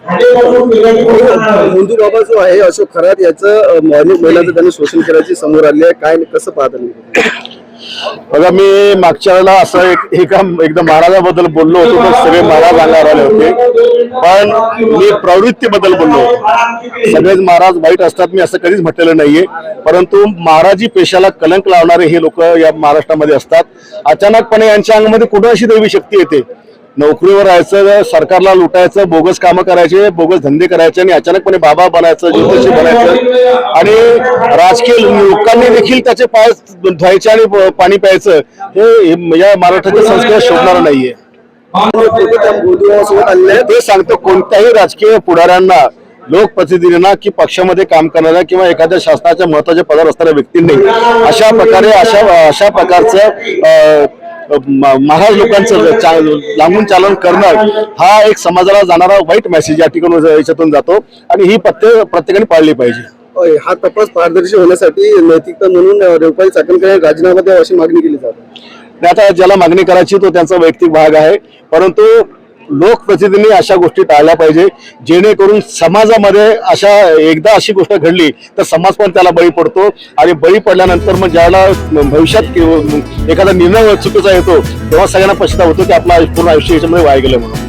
हिंदू बाबा जो आहे अशोक खरात याचं मॉर्निंग महिलांचं त्यांनी शोषण करायची समोर आले आहे, काय कसं पाहता? बघा, मी मागच्या वेळेला असं एकदा महाराजाबद्दल बोललो होतो तर सगळे महाराज अंगावर आले होते, पण मी प्रवृत्तीबद्दल बोललो होतो. सगळेच महाराज वाईट असतात मी असं कधीच म्हटलेलं नाहीये, परंतु महाराजी पेशाला कलंक लावणारे हे लोक या महाराष्ट्रामध्ये असतात. अचानकपणे यांच्या अंगामध्ये कुठं अशी दैवी शक्ती येते? नोकरीवर राहायचं, सरकारला लुटायचं, बोगस कामं करायचे, बोगस धंदे करायचे आणि अचानकपणे बाबा बनायचं, ज्योतिषी बनायचं आणि राजकीय लोकांनी देखील त्याचे पाय धुवायचे आणि पाणी प्यायचं, हे या महाराष्ट्राच्या संस्कृतीत शोभणार नाहीये. ते सांगतो कोणत्याही राजकीय पुढाऱ्यांना, लोकप्रतिनिधींना की पक्षामध्ये काम करणाऱ्या किंवा एखाद्या शासनाच्या महत्वाच्या पदावर असणाऱ्या व्यक्तींनी अशा प्रकारे अशा प्रकारचं महाराज लोकांचं लांबून चालन करणं हा एक समाजाला जाणारा वाईट मेसेज या ठिकाणी याच्यातून जातो आणि ही प्रत्येकाने पाळली पाहिजे. हा तपास पारदर्शी होण्यासाठी नैतिकता म्हणून रुपाली चाकणकर राजीनामा द्यावा अशी मागणी केली जाते. आता ज्याला मागणी करायची तो त्यांचा वैयक्तिक भाग आहे, परंतु लोकप्रतिनिधींनी अशा गोष्टी टाळल्या पाहिजे, जेणेकरून समाजामध्ये एकदा अशी गोष्ट घडली तर समाज पण त्याला बळी पडतो आणि बळी पडल्यानंतर मग ज्याला भविष्यात एखादा निर्णय चुकीचा येतो तेव्हा सगळ्यांना पछतावा होतो की आपलं पूर्ण आयुष्य याच्यामध्ये वाया गेलं म्हणून.